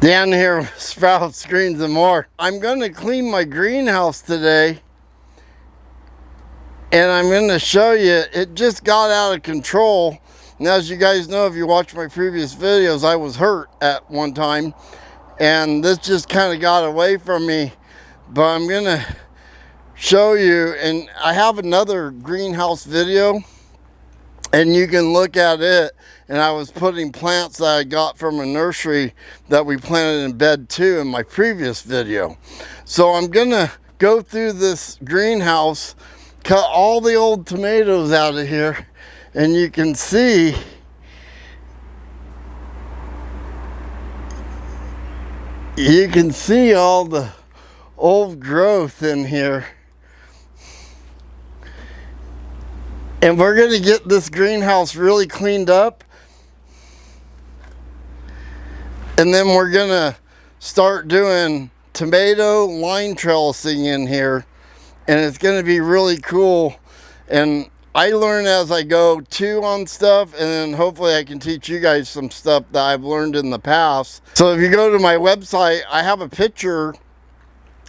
Down here with sprouts, greens, and more. I'm going to clean my greenhouse today, and I'm going to show you it just got out of control. And as you guys know, if you watch my previous videos, I was hurt at one time, and this just kind of got away from me. But I'm going to show you, and I have another greenhouse video, and you can look at it. And I was putting plants that I got from a nursery that we planted in bed too in my previous video. So I'm gonna go through this greenhouse, cut all the old tomatoes out of here, and you can see all the old growth in here. And we're gonna get this greenhouse really cleaned up. And then we're gonna start doing tomato line trellising in here. And it's gonna be really cool. And I learn as I go too on stuff, and then hopefully I can teach you guys some stuff that I've learned in the past. So if you go to my website, I have a picture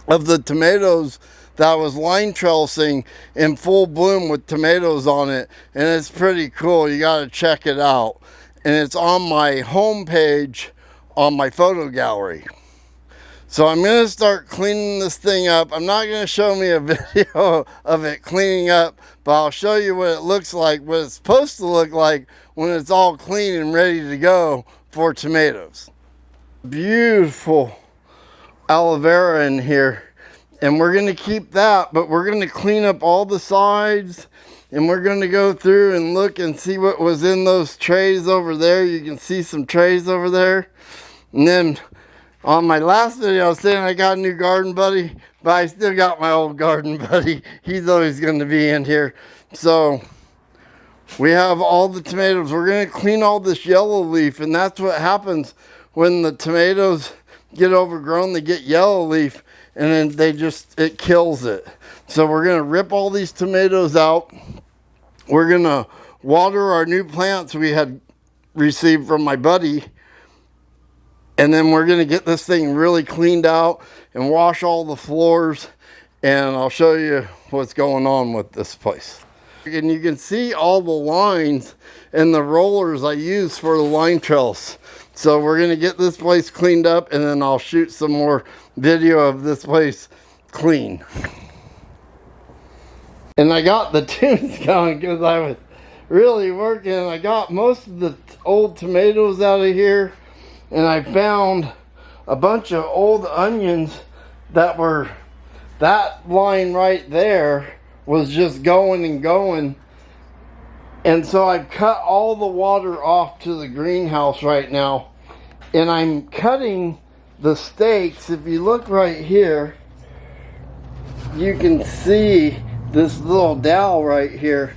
of the tomatoes that I was line trellising in full bloom with tomatoes on it, and it's pretty cool. You got to check it out, and it's on my home page on my photo gallery. So I'm going to start cleaning this thing up. I'm not going to show me a video of it cleaning up, but I'll show you what it looks like, what it's supposed to look like when it's all clean and ready to go for tomatoes. Beautiful aloe vera in here. And we're going to keep that, but we're going to clean up all the sides, and we're going to go through and look and see what was in those trays over there. You can see some trays over there. And then on my last video I was saying I got a new garden buddy, but I still got my old garden buddy. He's always going to be in here. So we have all the tomatoes. We're going to clean all this yellow leaf, and that's what happens when the tomatoes get overgrown. They get yellow leaf, and then it kills it. So we're gonna rip all these tomatoes out. We're gonna water our new plants we had received from my buddy. And then we're gonna get this thing really cleaned out and wash all the floors. And I'll show you what's going on with this place. And you can see all the lines and the rollers I use for the line trellis. So we're gonna get this place cleaned up, and then I'll shoot some more video of this place clean. And I got the tunes going because I was really working. I got most of the old tomatoes out of here, and I found a bunch of old onions that were, that line right there was just going and going. And so I've cut all the water off to the greenhouse right now, and I'm cutting the stakes. If you look right here, you can see this little dowel right here,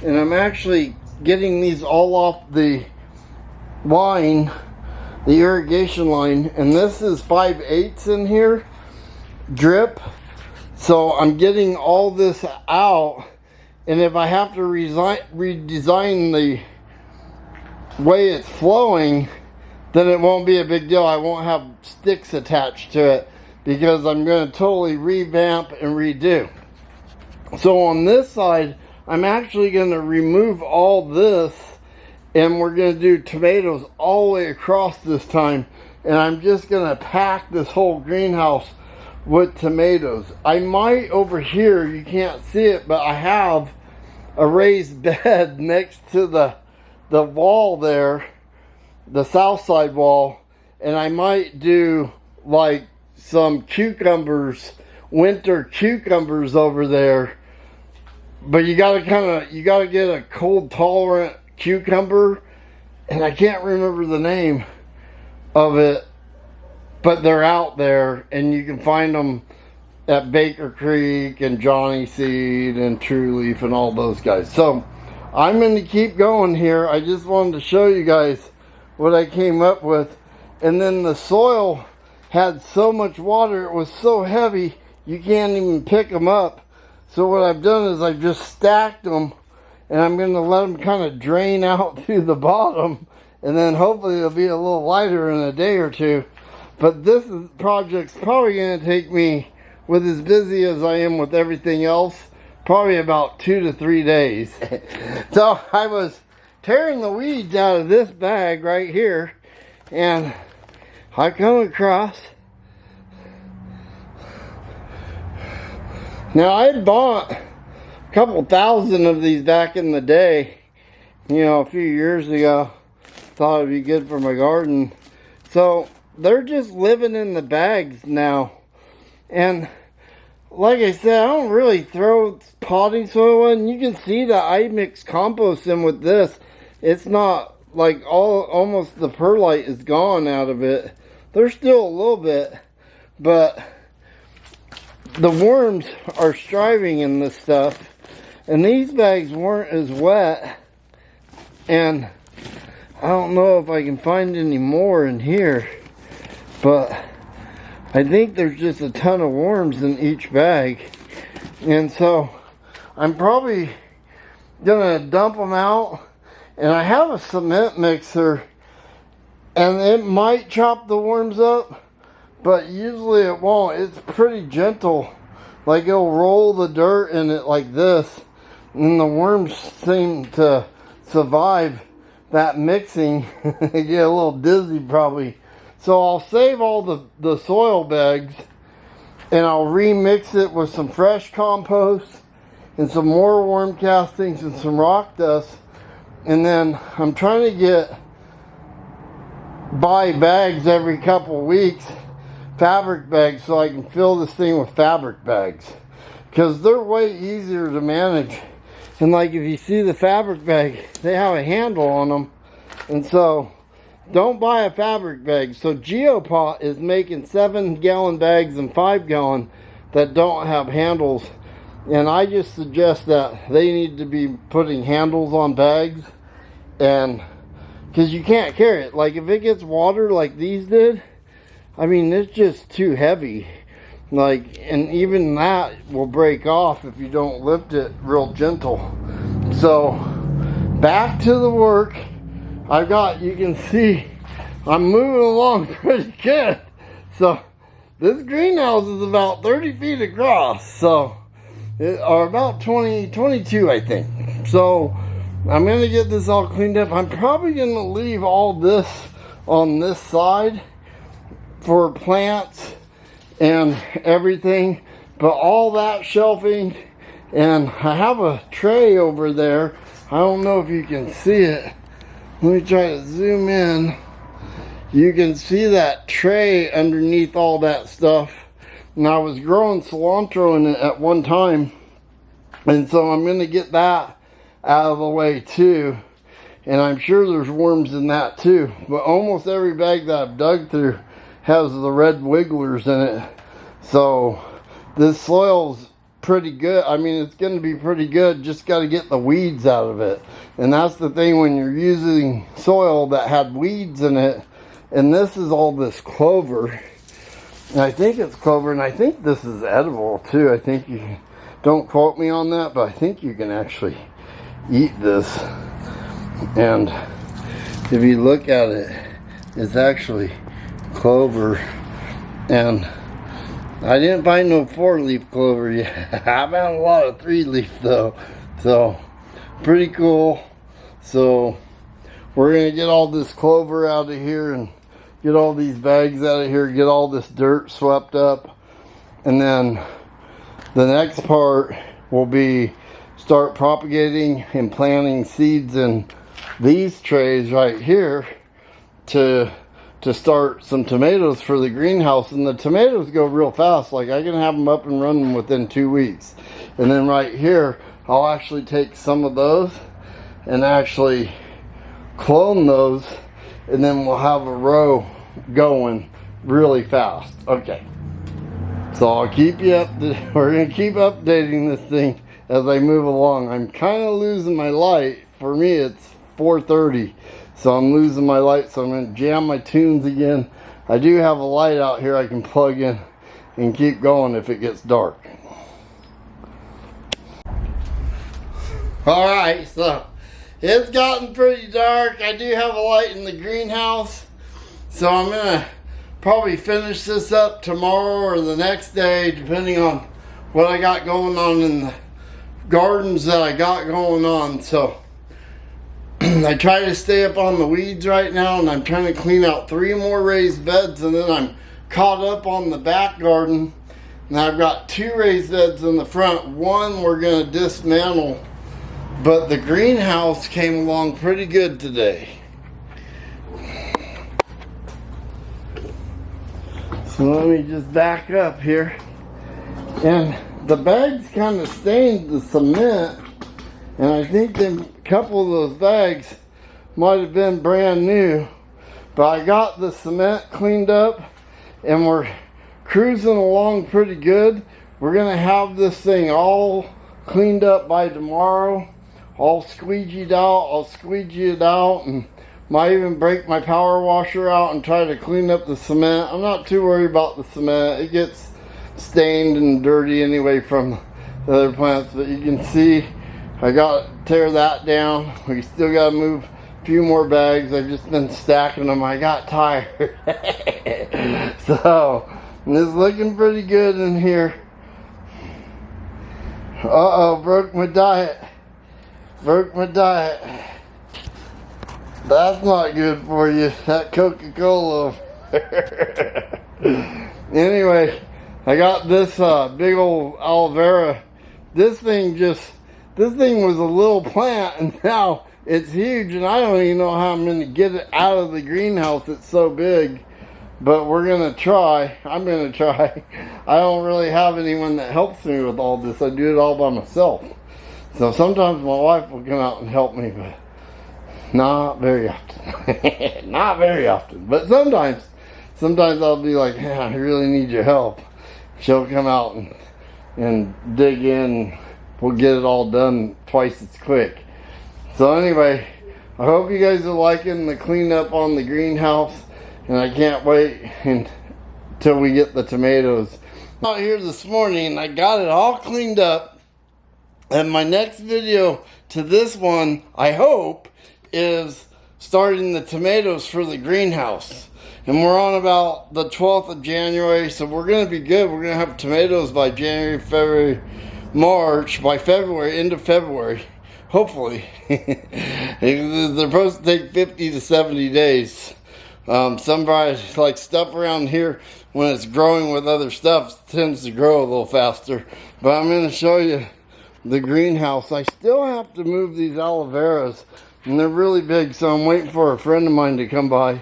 and I'm actually getting these all off the line, the irrigation line, and this is 5/8 in here, drip. So I'm getting all this out. And if I have to redesign the way it's flowing, then it won't be a big deal. I won't have sticks attached to it because I'm going to totally revamp and redo. So on this side, I'm actually going to remove all this, and we're going to do tomatoes all the way across this time. And I'm just going to pack this whole greenhouse with tomatoes. I might over here, you can't see it, but I have a raised bed next to the wall there, the south side wall, and I might do like some cucumbers, winter cucumbers over there. But you gotta get a cold tolerant cucumber, and I can't remember the name of it, but they're out there, and you can find them at Baker Creek and Johnny Seed and True Leaf and all those guys. So I'm going to keep going here. I just wanted to show you guys what I came up with. And then the soil had so much water, it was so heavy you can't even pick them up. So what I've done is I've just stacked them, and I'm going to let them kind of drain out through the bottom, and then hopefully they'll be a little lighter in a day or two. But project's probably going to take me, with as busy as I am with everything else, probably about 2 to 3 days. So I was tearing the weeds out of this bag right here, and I come across. Now I had bought a couple thousand of these back in the day, you know, a few years ago. Thought it'd be good for my garden. So they're just living in the bags now. And like I said, I don't really throw potting soil in. You can see that I mix compost in with this. It's not like almost the perlite is gone out of it. There's still a little bit, but the worms are striving in this stuff. And these bags weren't as wet. And I don't know if I can find any more in here, but I think there's just a ton of worms in each bag. And so I'm probably gonna dump them out. And I have a cement mixer, and it might chop the worms up, but usually it won't. It's pretty gentle. Like, it'll roll the dirt in it like this, and the worms seem to survive that mixing. They get a little dizzy probably. So I'll save all the soil bags, and I'll remix it with some fresh compost and some more worm castings and some rock dust. And then I'm trying to buy bags every couple weeks, fabric bags, so I can fill this thing with fabric bags, because they're way easier to manage. And like, if you see the fabric bag, they have a handle on them. And so don't buy a fabric bag. So Geopot is making 7-gallon bags and 5-gallon that don't have handles. And I just suggest that they need to be putting handles on bags. And because you can't carry it. Like, if it gets water like these did, I mean, it's just too heavy. Like, and even that will break off if you don't lift it real gentle. So back to the work. You can see I'm moving along pretty good. So this greenhouse is about 30 feet across. So or about 22, I think. So I'm going to get this all cleaned up. I'm probably going to leave all this on this side for plants and everything. But all that shelving, and I have a tray over there. I don't know if you can see it. Let me try to zoom in. You can see that tray underneath all that stuff. And I was growing cilantro in it at one time. And so I'm going to get that out of the way too. And I'm sure there's worms in that too. But almost every bag that I've dug through has the red wigglers in it. So this soil's pretty good. I mean, it's going to be pretty good. Just got to get the weeds out of it. And that's the thing when you're using soil that had weeds in it. And this is all this clover. And I think it's clover, and I think this is edible too. I think you can, don't quote me on that, but I think you can actually eat this. And if you look at it, it's actually clover. And I didn't find no 4-leaf clover yet. I found a lot of 3-leaf though. So pretty cool. So we're gonna get all this clover out of here and get all these bags out of here, get all this dirt swept up. And then the next part will be start propagating and planting seeds in these trays right here to start some tomatoes for the greenhouse. And the tomatoes go real fast. Like, I can have them up and running within 2 weeks. And then right here, I'll actually take some of those and actually clone those, and then we'll have a row going really fast. Okay, so I'll keep you up. We're gonna keep updating this thing as I move along. I'm kind of losing my light. For me, it's 4:30, so I'm losing my light. So I'm gonna jam my tunes again. I do have a light out here I can plug in and keep going if it gets dark. All right, so it's gotten pretty dark. I do have a light in the greenhouse, so I'm gonna probably finish this up tomorrow or the next day, depending on what I got going on in the gardens that I got going on. So I try to stay up on the weeds right now, and I'm trying to clean out 3 more raised beds, and then I'm caught up on the back garden. And I've got 2 raised beds in the front. One we're going to dismantle, but the greenhouse came along pretty good today. So let me just back up here. And the bags kind of stained the cement, and I think a couple of those bags might have been brand new. But I got the cement cleaned up, and we're cruising along pretty good. We're gonna have this thing all cleaned up by tomorrow, all squeegeed out. I'll squeegee it out, and might even break my power washer out and try to clean up the cement. I'm not too worried about the cement. It gets stained and dirty anyway from the other plants, but you can see I got to tear that down. We still got to move a few more bags. I've just been stacking them. I got tired. So it's looking pretty good in here. Uh-oh, broke my diet. Broke my diet. That's not good for you, that Coca-Cola. Anyway, I got this big old aloe vera. This thing was a little plant, and now it's huge, and I don't even know how I'm going to get it out of the greenhouse. It's so big, but we're going to try. I'm going to try. I don't really have anyone that helps me with all this. I do it all by myself. So sometimes my wife will come out and help me, but not very often. Not very often. But sometimes I'll be like, yeah, I really need your help. She'll come out and dig in. We'll get it all done twice as quick. So anyway, I hope you guys are liking the cleanup on the greenhouse, and I can't wait until we get the tomatoes. Out here this morning, I got it all cleaned up, and my next video to this one, I hope, is starting the tomatoes for the greenhouse. And we're on about the 12th of January, so we're going to be good. We're going to have tomatoes by January, February, March, by February, end of February, hopefully. They're supposed to take 50 to 70 days. Some varieties, like stuff around here, when it's growing with other stuff, tends to grow a little faster. But I'm going to show you the greenhouse. I still have to move these aloe veras, and they're really big, so I'm waiting for a friend of mine to come by,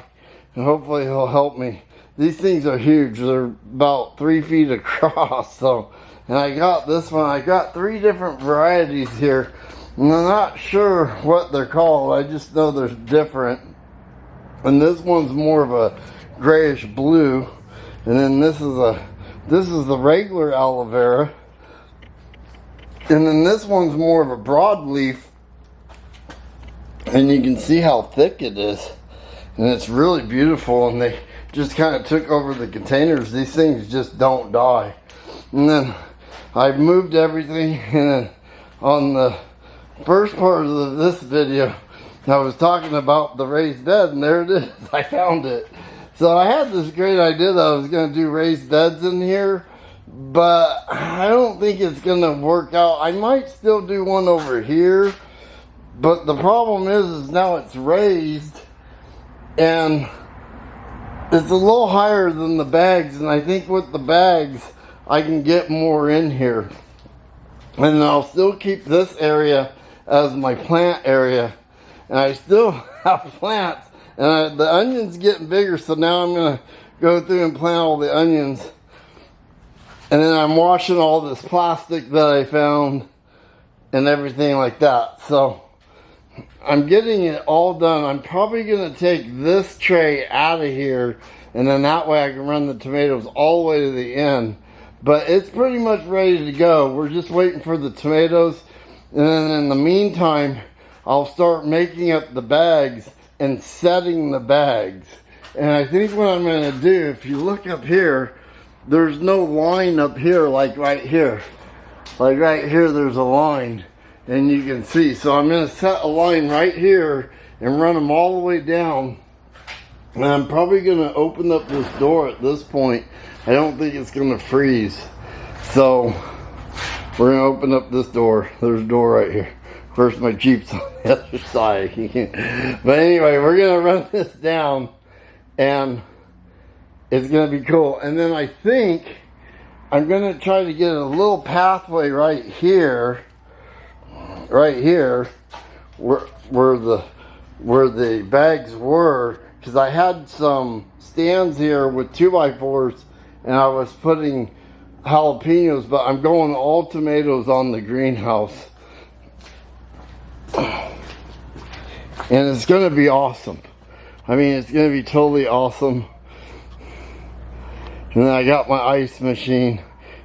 and hopefully he'll help me. These things are huge. They're about 3 feet across. And I got this one. I got 3 different varieties here, and I'm not sure what they're called. I just know they're different. And this one's more of a grayish blue, and then this is the regular aloe vera, and then this one's more of a broadleaf. And you can see how thick it is, and it's really beautiful. And they just kind of took over the containers. These things just don't die. And then I've moved everything, and then on the first part of this video I was talking about the raised bed, and there it is. I found it. So I had this great idea that I was going to do raised beds in here, but I don't think it's going to work out. I might still do one over here. But the problem is now it's raised, and it's a little higher than the bags, and I think with the bags I can get more in here. And I'll still keep this area as my plant area, and I still have plants, and the onions getting bigger, so now I'm going to go through and plant all the onions. And then I'm washing all this plastic that I found and everything like that. So I'm getting it all done. I'm probably going to take this tray out of here, and then that way I can run the tomatoes all the way to the end. But it's pretty much ready to go. We're just waiting for the tomatoes, and then in the meantime I'll start making up the bags and setting the bags. And I think what I'm going to do, if you look up here, there's no line up here like right here. Like right here there's a line. And you can see, so I'm going to set a line right here and run them all the way down And I'm probably going to open up this door at this point. I don't think it's going to freeze. So we're going to open up this door. There's a door right here. First, my Jeep's on the other side. But anyway, we're going to run this down and it's going to be cool. And then I think I'm going to try to get a little pathway right here, where the bags were, because I had some stands here with 2x4s and I was putting jalapenos, but I'm going all tomatoes on the greenhouse. And it's going to be awesome. I mean, it's going to be totally awesome. And then I got my ice machine.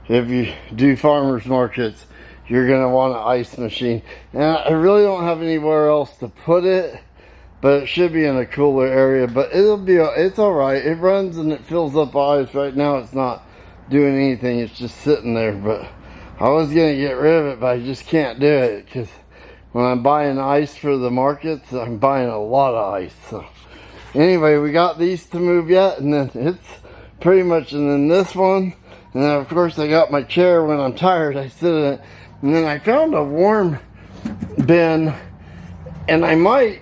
If you do farmers markets, you're going to want an ice machine. And I really don't have anywhere else to put it, but it should be in a cooler area. But it's all right. It runs and it fills up ice. Right now it's not doing anything. It's just sitting there. But I was going to get rid of it, but I just can't do it because when I'm buying ice for the markets, I'm buying a lot of ice. So anyway, we got these to move yet, and then it's pretty much, and then this one, and then of course I got my chair. When I'm tired, I sit in it. And then I found a worm bin, and I might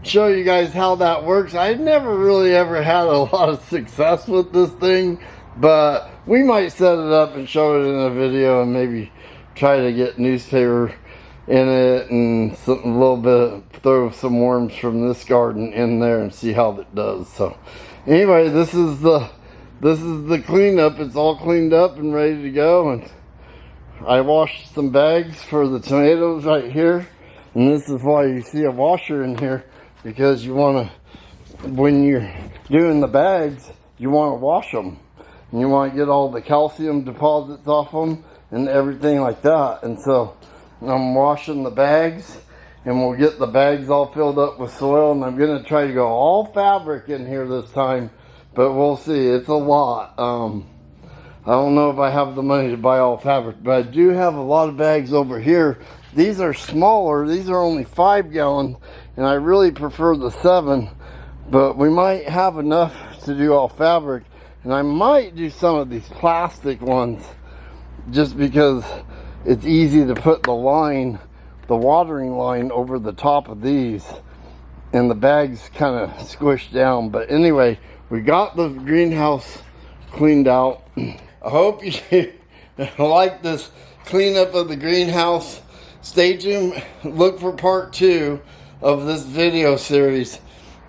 show you guys how that works. I've never really ever had a lot of success with this thing, but we might set it up and show it in a video and maybe try to get newspaper in it and a little bit, throw some worms from this garden in there and see how that does. So anyway, this is the cleanup. It's all cleaned up and ready to go, and I washed some bags for the tomatoes right here, and this is why you see a washer in here, because you want to, when you're doing the bags, you want to wash them, and you want to get all the calcium deposits off them and everything like that. And so I'm washing the bags, and we'll get the bags all filled up with soil, and I'm going to try to go all fabric in here this time, but we'll see. It's a lot. I don't know if I have the money to buy all fabric, but I do have a lot of bags over here. These are smaller. These are only 5 gallon, and I really prefer the 7, but we might have enough to do all fabric, and I might do some of these plastic ones just because it's easy to put the watering line over the top of these, and the bags kind of squish down. But anyway, we got the greenhouse cleaned out. I hope you like this cleanup of the greenhouse. Stay tuned. Look for part 2 of this video series.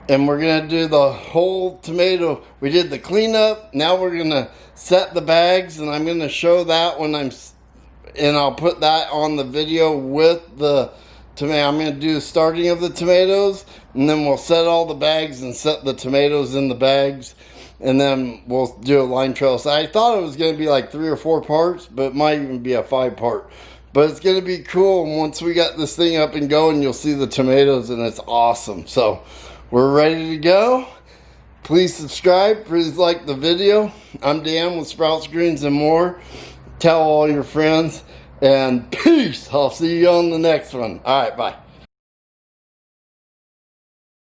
And we're going to do the whole tomato. We did the cleanup. Now we're going to set the bags. And I'm going to show that when and I'll put that on the video with the tomato. I'm going to do the starting of the tomatoes. And then we'll set all the bags and set the tomatoes in the bags. And then we'll do a line trellis. I thought it was going to be like 3 or 4 parts, but it might even be a 5-part. But it's going to be cool. And once we got this thing up and going, you'll see the tomatoes, and it's awesome. So we're ready to go. Please subscribe. Please like the video. I'm Dan with Sprouts, Greens, and More. Tell all your friends. And peace. I'll see you on the next one. All right, bye.